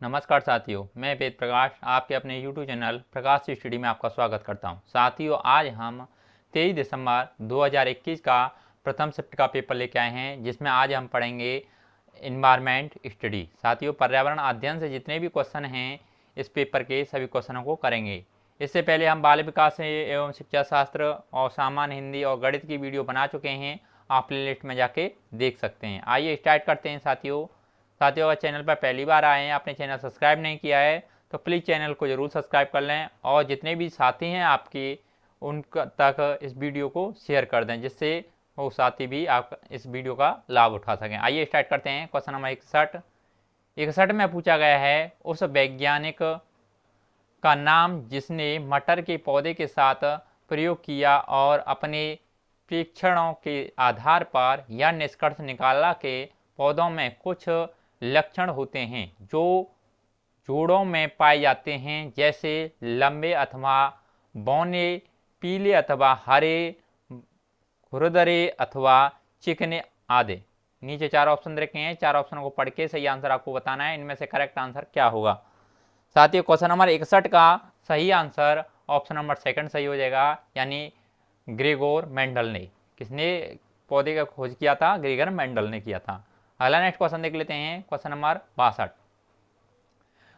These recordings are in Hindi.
नमस्कार साथियों, मैं वेद प्रकाश आपके अपने YouTube चैनल प्रकाश स्टडी में आपका स्वागत करता हूं। साथियों, आज हम 23 दिसंबर 2021 का प्रथम शिफ्ट का पेपर लेके आए हैं, जिसमें आज हम पढ़ेंगे इन्वायरमेंट स्टडी। साथियों, पर्यावरण अध्ययन से जितने भी क्वेश्चन हैं इस पेपर के सभी क्वेश्चनों को करेंगे। इससे पहले हम बाल विकास एवं शिक्षा शास्त्र और सामान्य हिंदी और गणित की वीडियो बना चुके हैं, आप प्लेलिस्ट में जाके देख सकते हैं। आइए स्टार्ट करते हैं साथियों। अगर चैनल पर पहली बार आए हैं, आपने चैनल सब्सक्राइब नहीं किया है तो प्लीज़ चैनल को ज़रूर सब्सक्राइब कर लें और जितने भी साथी हैं आपके उन तक इस वीडियो को शेयर कर दें, जिससे वो साथी भी आप इस वीडियो का लाभ उठा सकें। आइए स्टार्ट करते हैं। क्वेश्चन नंबर 61 में पूछा गया है, उस वैज्ञानिक का नाम जिसने मटर के पौधे के साथ प्रयोग किया और अपने परीक्षणों के आधार पर यह निष्कर्ष निकाला कि पौधों में कुछ लक्षण होते हैं जो जोड़ों में पाए जाते हैं, जैसे लंबे अथवा बौने, पीले अथवा हरे, खुरदरे अथवा चिकने आदि। नीचे चार ऑप्शन रखे हैं, चार ऑप्शनों को पढ़ के सही आंसर आपको बताना है, इनमें से करेक्ट आंसर क्या होगा। साथियों, क्वेश्चन नंबर 61 का सही आंसर ऑप्शन नंबर सेकंड सही हो जाएगा, यानी ग्रेगोर मेंडल ने। किसने पौधे का खोज किया था? ग्रेगर मेंडल ने किया था। अगला नेक्स्ट क्वेश्चन देख लेते हैं। क्वेश्चन नंबर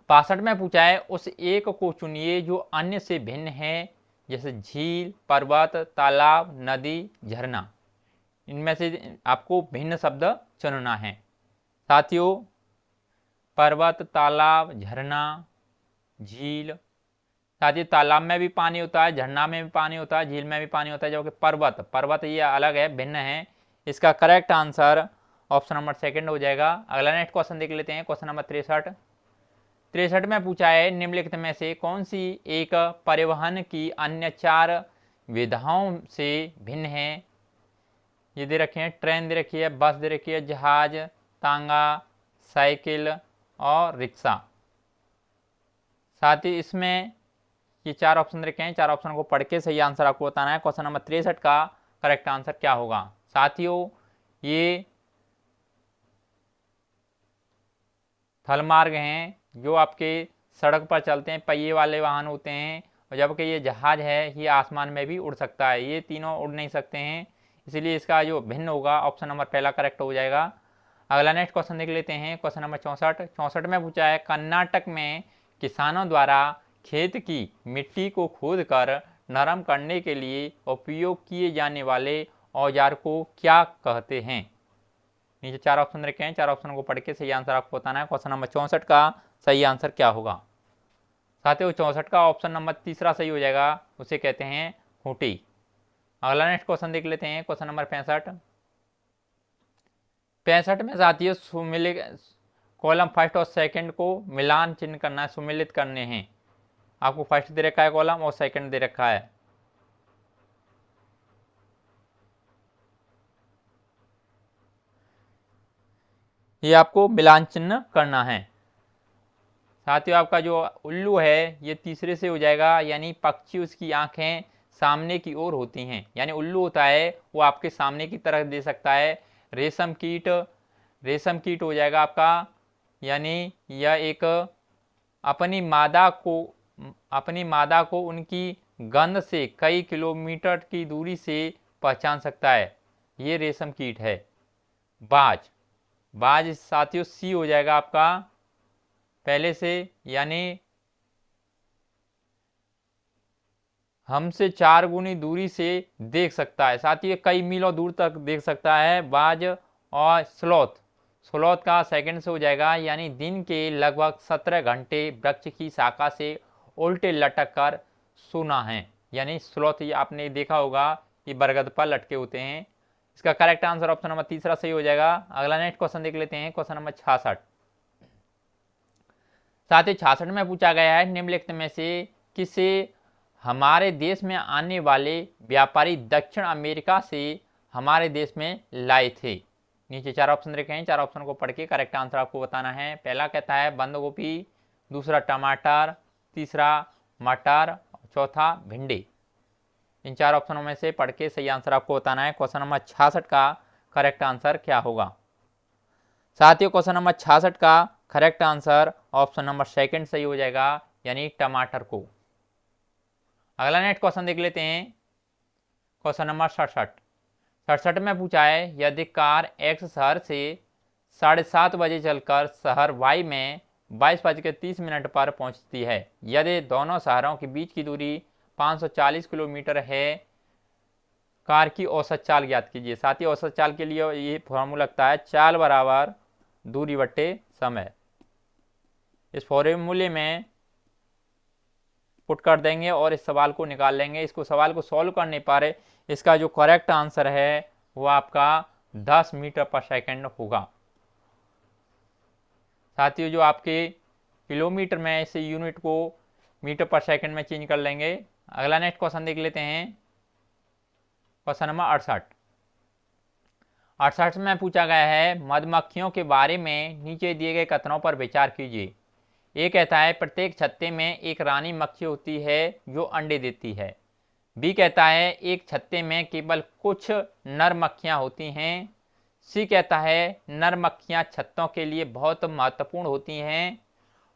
62 में पूछा है, उस एक को चुनिए जो अन्य से भिन्न है, जैसे झील, पर्वत, तालाब, नदी, झरना। इनमें से आपको भिन्न शब्द चुनना है। साथियों, पर्वत, तालाब, झरना, झील। साथियों, तालाब में भी पानी होता है, झरना में भी पानी होता है, झील में भी पानी होता है, जबकि पर्वत ये अलग है, भिन्न है। इसका correct answer option number second हो जाएगा। अगला नेक्स्ट क्वेश्चन देख लेते हैं। क्वेश्चन नंबर 63 में पूछा है, निम्नलिखित में से कौन सी एक परिवहन की अन्य चार विधाओं से भिन्न है? ये दे रखे हैं, ट्रेन दे रखी है, बस दे रखी है, जहाज, तांगा, साइकिल और रिक्शा। साथ ही इसमें ये चार ऑप्शन रखे हैं, चार ऑप्शन को पढ़ के सही आंसर आपको बताना है। क्वेश्चन नंबर 63 का करेक्ट आंसर क्या होगा? साथियों, ये थल मार्ग हैं जो आपके सड़क पर चलते हैं, पहिए वाले वाहन होते हैं, और जबकि ये जहाज है ये आसमान में भी उड़ सकता है। ये तीनों उड़ नहीं सकते हैं, इसलिए इसका जो भिन्न होगा ऑप्शन नंबर पहला करेक्ट हो जाएगा। अगला नेक्स्ट क्वेश्चन देख लेते हैं। क्वेश्चन नंबर 64 में पूछा है, कर्नाटक में किसानों द्वारा खेत की मिट्टी को खोद कर नरम करने के लिए उपयोग किए जाने वाले औजार को क्या कहते हैं? नीचे चार ऑप्शन रखे हैं, चार ऑप्शन को पढ़ के सही आंसर आपको बताना है। क्वेश्चन नंबर 64 का सही आंसर क्या होगा? साथियों, 64 का ऑप्शन नंबर तीसरा सही हो जाएगा, उसे कहते हैं खूंटी। अगला नेक्स्ट क्वेश्चन देख लेते हैं। क्वेश्चन नंबर 65 में साथियों सुमिलित कॉलम फर्स्ट और सेकंड को मिलान चिन्ह करना है, सुमिलित करने हैं। आपको फर्स्ट दे रखा है कॉलम और सेकंड दे रखा है। ये आपको मिलान चिन्ह करना है। साथियों, आपका जो उल्लू है ये तीसरे से हो जाएगा, यानी पक्षी उसकी आंखें सामने की ओर होती हैं, यानी उल्लू होता है वो आपके सामने की तरफ दे सकता है। रेशम कीट हो जाएगा आपका, यानी यह एक अपनी मादा को उनकी गंध से कई किलोमीटर की दूरी से पहचान सकता है, ये रेशम कीट है। बाज साथियों सी हो जाएगा आपका पहले से, यानी हमसे 4 गुनी दूरी से देख सकता है। साथियों, कई मीलों दूर तक देख सकता है बाज। और स्लॉथ का सेकंड से हो जाएगा, यानी दिन के लगभग 17 घंटे वृक्ष की शाखा से उल्टे लटक कर सोना है, यानी स्लॉथ ये आपने देखा होगा, ये बरगद पर लटके होते हैं। इसका करेक्ट आंसर ऑप्शन नंबर तीसरा सही हो जाएगा। अगला नेक्स्ट क्वेश्चन देख लेते हैं। Question number 66। साथ ही 66 में पूछा गया है, निम्नलिखित में से किसे हमारे देश में आने वाले व्यापारी दक्षिण अमेरिका से हमारे देश में लाए थे? नीचे चार ऑप्शन रखे हैं, चार ऑप्शन को पढ़ के करेक्ट आंसर आपको बताना है। पहला कहता है बंद गोभी, दूसरा टमाटर, तीसरा मटर, चौथा भिंडी। इन चार ऑप्शनों में से पढ़ के सही आंसर आपको बताना है। क्वेश्चन नंबर 66 का करेक्ट आंसर क्या होगा? साथियों, क्वेश्चन नंबर 66 का correct answer option number second सही हो जाएगा, यानी टमाटर को। अगला नेक्स्ट क्वेश्चन देख लेते हैं, क्वेश्चन नंबर 67 में पूछा है यदि कार एक्स शहर से 7:30 बजे चलकर शहर वाई में 22:30 पर पहुंचती है, यदि दोनों शहरों के बीच की दूरी 540 किलोमीटर है, कार की औसत चाल ज्ञात कीजिए। साथ ही औसत चाल के लिए ये फॉर्मूला लगता है चाल बराबर दूरी बट्टे समय। इस फॉर्मूले में पुट कर देंगे और इस सवाल को निकाल लेंगे। इसको सवाल को सॉल्व करने पर इसका जो करेक्ट आंसर है वो आपका 10 मीटर पर सेकंड होगा। साथियों जो आपके किलोमीटर में इस यूनिट को मीटर पर सेकंड में चेंज कर लेंगे। अगला नेक्स्ट क्वेश्चन देख लेते हैं, क्वेश्चन नंबर 68 में पूछा गया है मधुमक्खियों के बारे में नीचे दिए गए कथनों पर विचार कीजिए। ए कहता है प्रत्येक छत्ते में एक रानी मक्खी होती है जो अंडे देती है। बी कहता है एक छत्ते में केवल कुछ नर मक्खियां होती हैं। सी कहता है नर मक्खियां छत्तों के लिए बहुत महत्वपूर्ण होती हैं।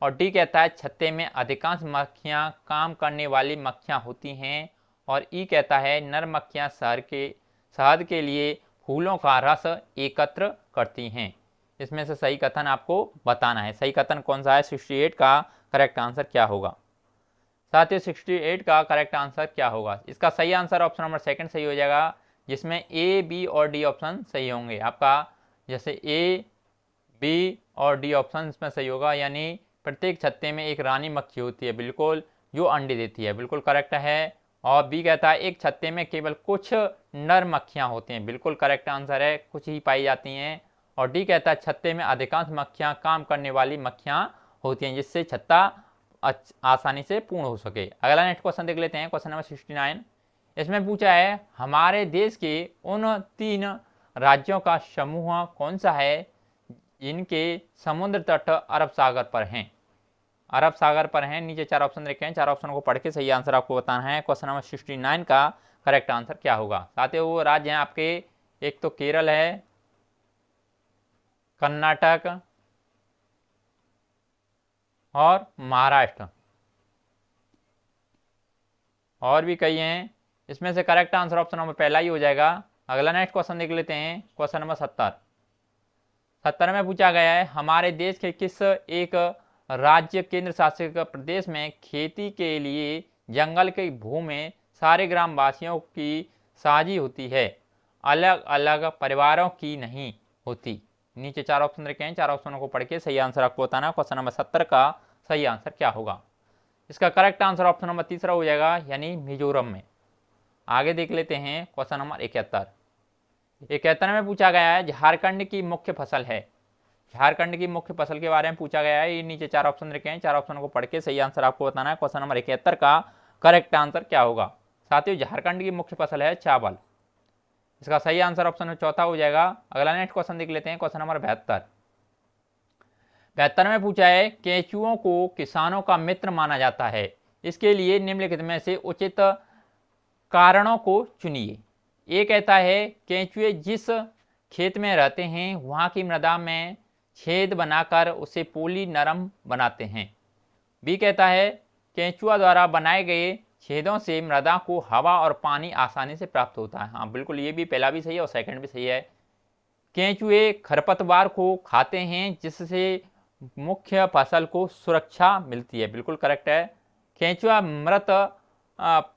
और डी कहता है छत्ते में अधिकांश मक्खियां काम करने वाली मक्खियां होती हैं। और ई कहता है नर मक्खियां शहद के लिए फूलों का रस एकत्र करती हैं। इसमें से सही कथन आपको बताना है। सही कथन कौन सा है? 68 का करेक्ट आंसर क्या होगा? साथियों 68 का करेक्ट आंसर क्या होगा? इसका सही आंसर ऑप्शन नंबर सेकंड सही हो जाएगा, जिसमें ए, बी और डी ऑप्शन सही होंगे। आपका जैसे ए, बी और डी ऑप्शन इसमें सही होगा, यानी प्रत्येक छत्ते में एक रानी मक्खी होती है, बिल्कुल, जो अंडे देती है, बिल्कुल करेक्ट है। और बी कहता है एक छत्ते में केवल कुछ नर मक्खियां होती हैं, बिल्कुल करेक्ट आंसर है, कुछ ही पाई जाती हैं। और डी कहता है छत्ते में अधिकांश मक्खियां काम करने वाली मक्खियां होती हैं, जिससे छत्ता आसानी से पूर्ण हो सके। अगला नेक्स्ट क्वेश्चन देख लेते हैं, क्वेश्चन नंबर 69। इसमें पूछा है हमारे देश के उन 3 राज्यों का समूह कौन सा है जिनके समुद्र तट अरब सागर पर हैं? अरब सागर पर हैं। नीचे 4 ऑप्शन रखे हैं, 4 ऑप्शन को पढ़ के सही आंसर आपको बताना है। क्वेश्चन नंबर 69 का करेक्ट आंसर क्या होगा? साथियों वो राज्य हैं आपके, एक तो केरल है, कर्नाटक और महाराष्ट्र, और भी कई हैं। इसमें से करेक्ट आंसर ऑप्शन नंबर पहला ही हो जाएगा। अगला नेक्स्ट क्वेश्चन देख लेते हैं, क्वेश्चन नंबर 70 में पूछा गया है हमारे देश के किस एक राज्य केंद्र शासित प्रदेश में खेती के लिए जंगल की भूमि सारे ग्रामवासियों की साझी होती है, अलग अलग परिवारों की नहीं होती? नीचे 4 ऑप्शन रखे हैं, 4 ऑप्शनों को पढ़ के सही आंसर आपको बताना है। क्वेश्चन नंबर 70 का सही आंसर क्या होगा? इसका करेक्ट आंसर ऑप्शन नंबर तीसरा हो जाएगा, यानी मिजोरम में। आगे देख लेते हैं, क्वेश्चन नंबर 71 में पूछा गया है झारखंड की मुख्य फसल है। झारखंड की मुख्य फसल के बारे में पूछा गया है। ये नीचे 4 ऑप्शन रखे हैं, 4 ऑप्शन को पढ़ के सही आंसर आपको बताना है। क्वेश्चन नंबर 71 का करेक्ट आंसर क्या होगा? साथियों झारखंड की मुख्य फसल है चावल। इसका सही आंसर ऑप्शन चौथा हो जाएगा। अगला नेक्स्ट क्वेश्चन देख लेते हैं, क्वेश्चन नंबर 72 में पूछा है केंचुओं को किसानों का मित्र माना जाता है, इसके लिए निम्नलिखित में से उचित कारणों को चुनिए। ये कहता है केंचुए जिस खेत में रहते हैं वहां की मृदा में छेद बनाकर उसे पोली नरम बनाते हैं। बी कहता है केंचुआ द्वारा बनाए गए छेदों से मृदा को हवा और पानी आसानी से प्राप्त होता है। हाँ बिल्कुल, ये भी पहला भी सही है और सेकंड भी सही है। केंचुए खरपतवार को खाते हैं जिससे मुख्य फसल को सुरक्षा मिलती है, बिल्कुल करेक्ट है। केंचुआ मृत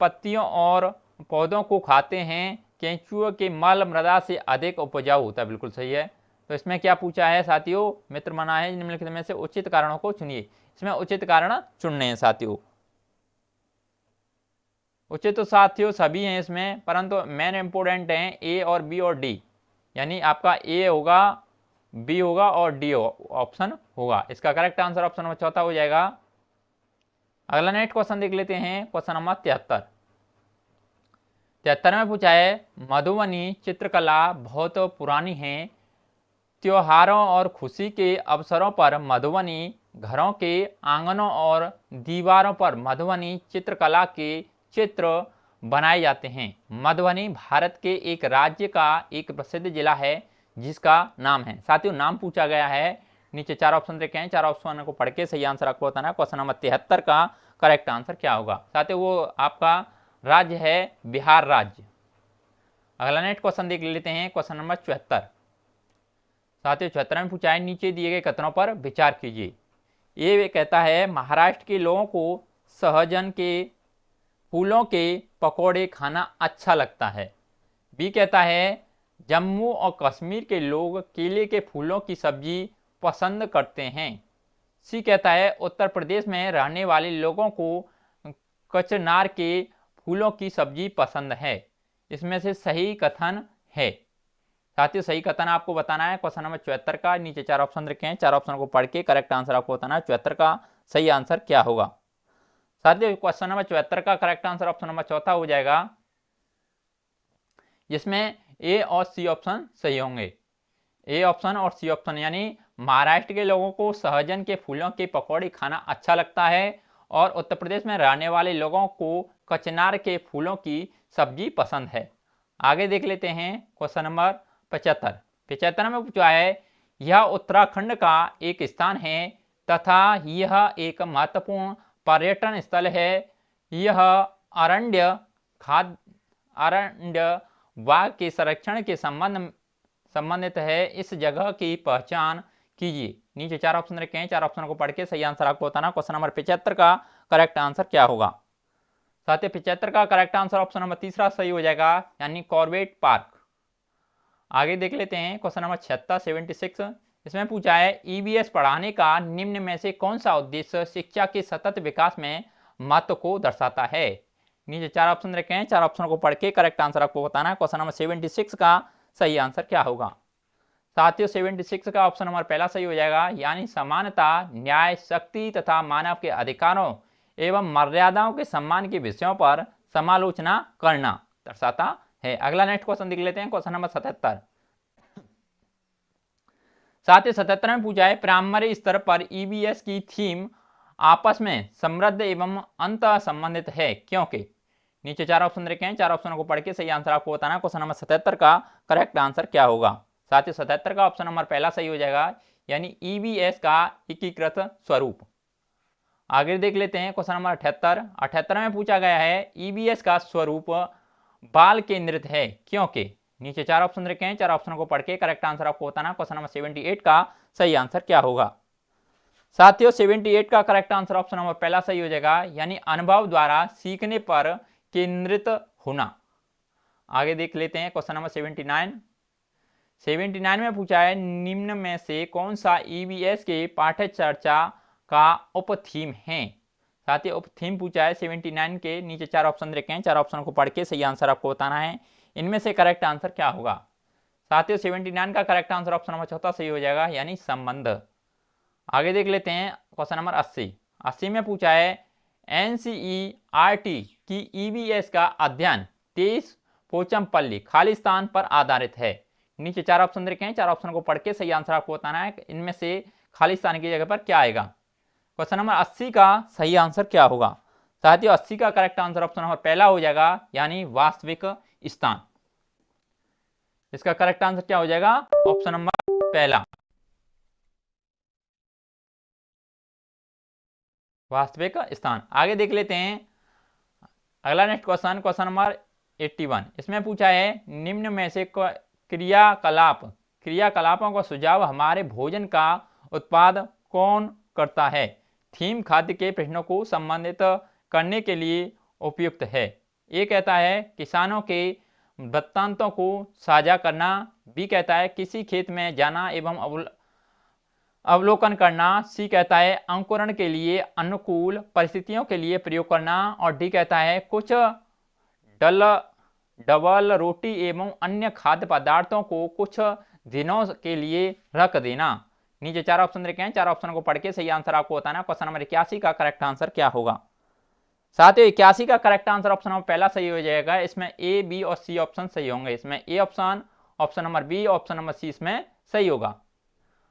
पत्तियों और पौधों को खाते हैं। केंचुए के मल मृदा से अधिक उपजाऊ होता है, बिल्कुल सही है। तो इसमें क्या पूछा है साथियों? मित्र मना है, निम्नलिखित में से उचित कारणों को चुनिए। इसमें उचित कारण चुनने हैं साथियों। उचित तो साथियों सभी हैं इसमें, परंतु मेन इंपोर्टेंट हैं ए और बी और डी, यानी आपका ए होगा, बी होगा और डी ऑप्शन होगा। इसका करेक्ट आंसर ऑप्शन नंबर चौथा हो जाएगा। अगला नेक्स्ट क्वेश्चन देख लेते हैं, क्वेश्चन नंबर 73 में पूछा है मधुबनी चित्रकला बहुत पुरानी है। त्योहारों और खुशी के अवसरों पर मधुबनी घरों के आंगनों और दीवारों पर मधुबनी चित्रकला के चित्र बनाए जाते हैं। मधुबनी भारत के एक राज्य का एक प्रसिद्ध जिला है जिसका नाम है। साथियों नाम पूछा गया है, नीचे 4 ऑप्शन देखे हैं, 4 ऑप्शन को पढ़ के सही आंसर आपको बताना है। क्वेश्चन नंबर 73 का करेक्ट आंसर क्या होगा। साथ ही वो आपका राज्य है बिहार राज्य। अगला नेक्स्ट क्वेश्चन देख लेते हैं, क्वेश्चन नंबर 74। साथ ही 74 में पूछा है नीचे दिए गए कथनों पर विचार कीजिए। ये कहता है महाराष्ट्र के लोगों को सहजन के फूलों के पकौड़े खाना अच्छा लगता है। बी कहता है जम्मू और कश्मीर के लोग केले के फूलों की सब्जी पसंद करते हैं। सी कहता है उत्तर प्रदेश में रहने वाले लोगों को कचनार के फूलों की सब्जी पसंद है। इसमें से सही कथन है। साथ ही सही कथन आपको बताना है क्वेश्चन नंबर 74 का। नीचे 4 ऑप्शन रखे हैं, 4 ऑप्शन को पढ़ के करेक्ट आंसर आपको बताना है 74 का सही आंसर क्या होगा। साथ ही क्वेश्चन नंबर 74 का करेक्ट आंसर ऑप्शन नंबर चौथा हो जाएगा, जिसमें ए और सी ऑप्शन सही होंगे। ए ऑप्शन और सी ऑप्शन यानी महाराष्ट्र के लोगों को सहजन के फूलों के पकौड़े खाना अच्छा लगता है और उत्तर प्रदेश में रहने वाले लोगों को कचनार के फूलों की सब्जी पसंद है। आगे देख लेते हैं क्वेश्चन नंबर 75 में पूछा है यह उत्तराखंड का एक स्थान है तथा यह एक महत्वपूर्ण पर्यटन स्थल है। यह अरण्य बाघ के संरक्षण के संबंधित है। इस जगह की पहचान कीजिए। नीचे 4 ऑप्शन रखे हैं, 4 ऑप्शन को पढ़ के सही आंसर आपको बताना। क्वेश्चन नंबर 75 का करेक्ट आंसर क्या होगा। साथ ही 75 का करेक्ट आंसर ऑप्शन नंबर तीसरा सही हो जाएगा, यानी कॉर्बेट पार्क। आगे देख लेते हैं क्वेश्चन नंबर 76। इसमें पूछा है ईवीएस पढ़ाने का निम्न में से कौन सा उद्देश्य शिक्षा के सतत विकास में महत्व को दर्शाता है। नीचे 4 ऑप्शन रखे हैं, 4 ऑप्शन को पढ़ के करेक्ट आंसर आपको बताना है। क्वेश्चन नंबर 76 का सही आंसर क्या होगा। साथियों 76 का ऑप्शन नंबर पहला सही हो जाएगा, यानी समानता, न्याय, शक्ति तथा मानव के अधिकारों एवं मर्यादाओं के सम्मान के विषयों पर समालोचना करना दर्शाता है। अगला नेक्स्ट क्वेश्चन देख लेते हैं, क्वेश्चन नंबर 77। साथ ही 77 में पूछा है प्राइमरी स्तर पर ईवीएस की थीम आपस में समृद्ध एवं अंत संबंधित है क्योंकि। नीचे 4 ऑप्शन रखे हैं, 4 ऑप्शनों को पढ़ के सही आंसर आपको बताना। क्वेश्चन नंबर 77 का करेक्ट आंसर क्या होगा। साथ ही 77 का ऑप्शन नंबर पहला सही हो जाएगा, यानी ईवीएस का एकीकृत स्वरूप। आगे देख लेते हैं क्वेश्चन नंबर 78 में पूछा गया है ईवीएस का स्वरूप बाल केंद्रित है क्योंकि। नीचे 4 ऑप्शन रखे हैं, 4 ऑप्शन को पढ़ के करेक्ट आंसर आपको बताना। क्वेश्चन नंबर 78 का सही आंसर क्या होगा। साथियों 78 का करेक्ट आंसर ऑप्शन नंबर पहला सही हो जाएगा, यानी अनुभव द्वारा सीखने पर केंद्रित होना। आगे देख लेते हैं क्वेश्चन नंबर 79 में पूछा है निम्न में से कौन सा ईवीएस के पाठ्य चर्चा का उप थीम है। साथ ही उप थीम पूछा है 79 के। नीचे 4 ऑप्शन रखे हैं, 4 ऑप्शन को पढ़ के सही आंसर आपको बताना है। इनमें से करेक्ट आंसर क्या होगा। साथियों 79 का करेक्ट आंसर ऑप्शन नंबर चौथा सही हो जाएगा, यानी संबंध। आगे देख लेते हैं क्वेश्चन नंबर 80 में पूछा है एनसीईआरटी की ईवीएस का अध्ययन 23 पोचमपल्ली खाली स्थान पर आधारित है। नीचे 4 ऑप्शन रखे हैं, 4 ऑप्शन को पढ़ के सही आंसर आपको बताना है। इनमें से खाली स्थान की जगह पर क्या आएगा। क्वेश्चन नंबर 80 का सही आंसर क्या होगा। साथियों 80 का करेक्ट आंसर ऑप्शन नंबर पहला हो जाएगा, यानी वास्तविक स्थान। इसका करेक्ट आंसर क्या हो जाएगा, ऑप्शन नंबर पहला, वास्तविक स्थान। आगे देख लेते हैं अगला नेक्स्ट क्वेश्चन, क्वेश्चन नंबर 81। इसमें पूछा है निम्न में से क्रियाकलापों का सुझाव हमारे भोजन का उत्पाद कौन करता है। थीम खाद्य के प्रश्नों को संबंधित करने के लिए उपयुक्त है। ए कहता है किसानों के वृत्तांतों को साझा करना। बी कहता है किसी खेत में जाना एवं अवलोकन करना। सी कहता है अंकुरण के लिए अनुकूल परिस्थितियों के लिए प्रयोग करना। और डी कहता है कुछ डबल रोटी एवं अन्य खाद्य पदार्थों को कुछ दिनों के लिए रख देना। नीचे 4 ऑप्शन रखे हैं, 4 ऑप्शन को पढ़ के सही आंसर आपको बताना। क्वेश्चन नंबर 81 का करेक्ट आंसर क्या होगा। साथियों 81 का करेक्ट आंसर ऑप्शन नंबर पहला सही हो जाएगा। इसमें ए, बी और सी ऑप्शन सही होंगे। इसमें A option, option number B, option number C इसमें सही होगा।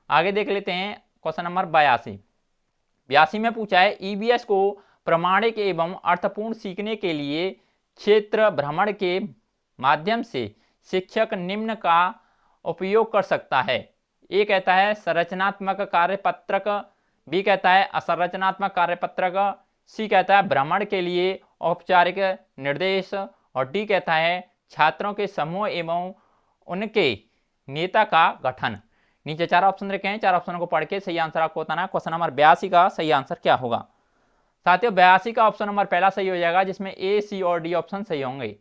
आगे देख लेते हैं क्वेश्चन नंबर 82 में पूछा है ईवीएस को प्रामाणिक एवं अर्थपूर्ण सीखने के लिए क्षेत्र भ्रमण के माध्यम से शिक्षक निम्न का उपयोग कर सकता है। ए कहता है संरचनात्मक कार्यपत्रक, बी कहता है असंरचनात्मक कार्यपत्रक, सी कहता है भ्रमण के लिए औपचारिक निर्देश, और डी कहता है छात्रों के समूह एवं उनके नेता का गठन। नीचे 4 ऑप्शन रखे हैं, 4 ऑप्शनों को पढ़ के सही आंसर आपको बताना है। क्वेश्चन नंबर 82 का सही आंसर क्या होगा? साथियों 82 का ऑप्शन नंबर पहला सही हो जाएगा, जिसमें ए, सी और डी ऑप्शन सही होंगे।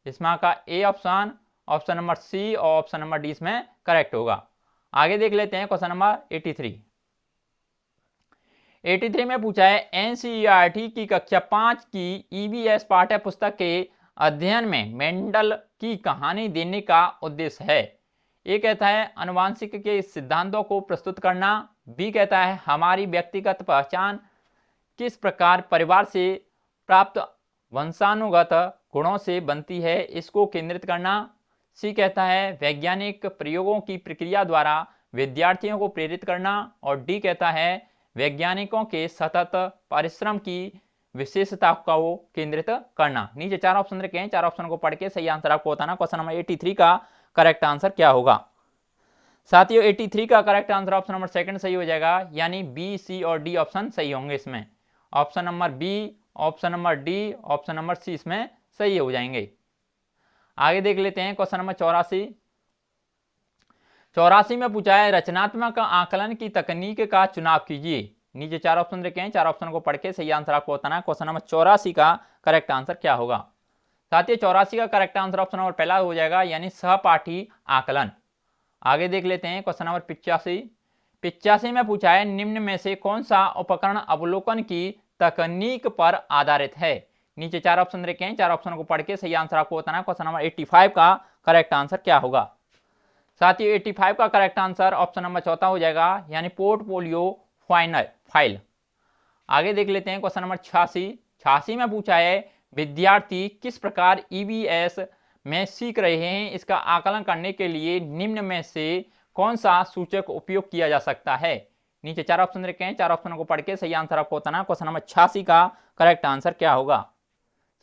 इसमें का A option, option number C और ऑप्शन नंबर डी इसमें करेक्ट होगा। आगे देख लेते हैं क्वेश्चन नंबर 83 में पूछा है एनसीईआरटी की कक्षा 5 की ईवीएस पाठ्य पुस्तक के अध्ययन में मेंडल की कहानी देने का उद्देश्य है। ए कहता है आनुवंशिक के सिद्धांतों को प्रस्तुत करना, बी कहता है हमारी व्यक्तिगत पहचान किस प्रकार परिवार से प्राप्त वंशानुगत गुणों से बनती है, इसको केंद्रित करना, सी कहता है वैज्ञानिक प्रयोगों की प्रक्रिया द्वारा विद्यार्थियों को प्रेरित करना, और डी कहता है वैज्ञानिकों के सतत परिश्रम की विशेषता को केंद्रित करना। नीचे 4 ऑप्शन रखे हैं, 4 ऑप्शन को पढ़ के सही आंसर आपको बताना। क्वेश्चन नंबर 83 का करेक्ट आंसर क्या होगा? साथियों 83 का correct answer option number second सही हो जाएगा, यानी बी, सी और डी ऑप्शन सही होंगे। इसमें option number B, option number D, option number C इसमें सही हो जाएंगे। आगे देख लेते हैं क्वेश्चन नंबर 84 में पूछा है रचनात्मक आकलन की तकनीक का चुनाव कीजिए। नीचे 4 ऑप्शन रखे हैं, 4 ऑप्शन को पढ़ के सही आंसर आपको बताना है। क्वेश्चन नंबर 84 का करेक्ट आंसर क्या होगा? साथियों 84 का करेक्ट आंसर ऑप्शन नंबर पहला हो जाएगा, यानी सहपाठी आकलन। आगे देख लेते हैं क्वेश्चन नंबर 85 में पूछा है निम्न में से कौन सा उपकरण अवलोकन की तकनीक पर आधारित है। नीचे 4 ऑप्शन रखे हैं, 4 ऑप्शन को पढ़ के सही आंसर आपको बताना है। क्वेश्चन नंबर 85 का करेक्ट आंसर क्या होगा? साथियों 85 का करेक्ट आंसर ऑप्शन नंबर चौथा हो जाएगा, यानी पोर्टफोलियो फाइल। आगे देख लेते हैं क्वेश्चन नंबर 86 में पूछा है विद्यार्थी किस प्रकार ईवीएस में सीख रहे हैं, इसका आकलन करने के लिए निम्न में से कौन सा सूचक उपयोग किया जा सकता है। नीचे 4 ऑप्शन रखे हैं, 4 ऑप्शनों को पढ़ के सही आंसर आपको बताना। क्वेश्चन नंबर 86 का करेक्ट आंसर क्या होगा?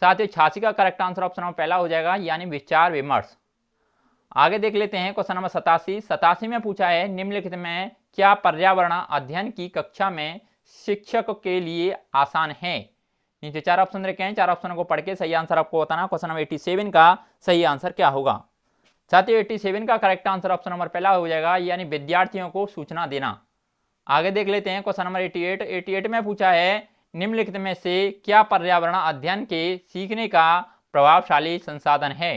साथियों 86 का करेक्ट आंसर ऑप्शन नंबर पहला हो जाएगा, यानी विचार विमर्श। आगे देख लेते हैं क्वेश्चन नंबर 87 में पूछा है निम्नलिखित में क्या पर्यावरण अध्ययन की कक्षा में शिक्षक के लिए आसान है। नीचे 4 ऑप्शन रखे हैं, 4 ऑप्शनों को पढ़ के सही आंसर आपको बताना। क्वेश्चन नंबर 87 का सही आंसर क्या होगा? साथियों 87 का करेक्ट आंसर ऑप्शन नंबर पहला हो जाएगा, यानी विद्यार्थियों को सूचना देना। आगे देख लेते हैं क्वेश्चन नंबर 88 में पूछा है निम्नलिखित में से क्या पर्यावरण अध्ययन के सीखने का प्रभावशाली संसाधन है।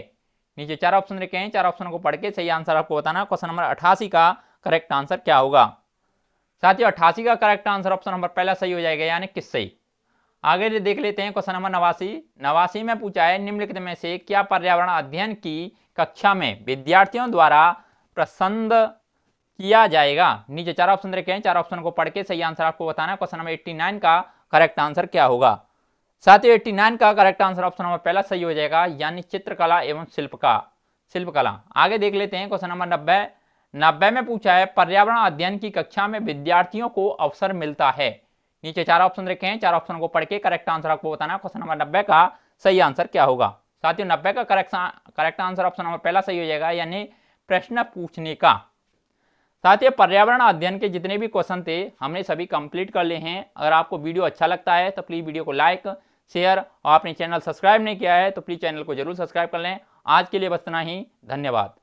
नीचे 4 ऑप्शन रखे हैं, 4 ऑप्शनों को पढ़ के सही आंसर आपको बताना। क्वेश्चन नंबर 88 का करेक्ट आंसर क्या होगा? साथियों 88 का करेक्ट आंसर ऑप्शन नंबर पहला सही हो जाएगा, यानी किससे। आगे देख लेते हैं क्वेश्चन नंबर 89 में पूछा है निम्नलिखित में से क्या पर्यावरण अध्ययन की कक्षा में विद्यार्थियों द्वारा पसंद किया जाएगा। नीचे 4 ऑप्शन रखे हैं, 4 ऑप्शन को पढ़ के सही आंसर आपको बताना। क्वेश्चन नंबर 89 का करेक्ट आंसर क्या होगा? साथियों 89 का करेक्ट आंसर ऑप्शन नंबर पहला सही हो जाएगा, यानी चित्रकला एवं शिल्पकला। आगे देख लेते हैं क्वेश्चन नंबर 90 में पूछा है पर्यावरण अध्ययन की कक्षा में विद्यार्थियों को अवसर मिलता है। नीचे 4 ऑप्शन रखे हैं, 4 ऑप्शन को पढ़ के करेक्ट आंसर आपको बताना। क्वेश्चन नंबर 90 का सही आंसर क्या होगा? साथियों 90 का करेक्ट आंसर ऑप्शन नंबर पहला सही हो जाएगा, यानी प्रश्न पूछने का। साथियों पर्यावरण अध्ययन के जितने भी क्वेश्चन थे हमने सभी कंप्लीट कर लिए हैं। अगर आपको वीडियो अच्छा लगता है तो प्लीज वीडियो को लाइक, शेयर और अपने चैनल सब्सक्राइब नहीं किया है तो प्लीज चैनल को जरूर सब्सक्राइब कर लें। आज के लिए बस इतना ही, धन्यवाद।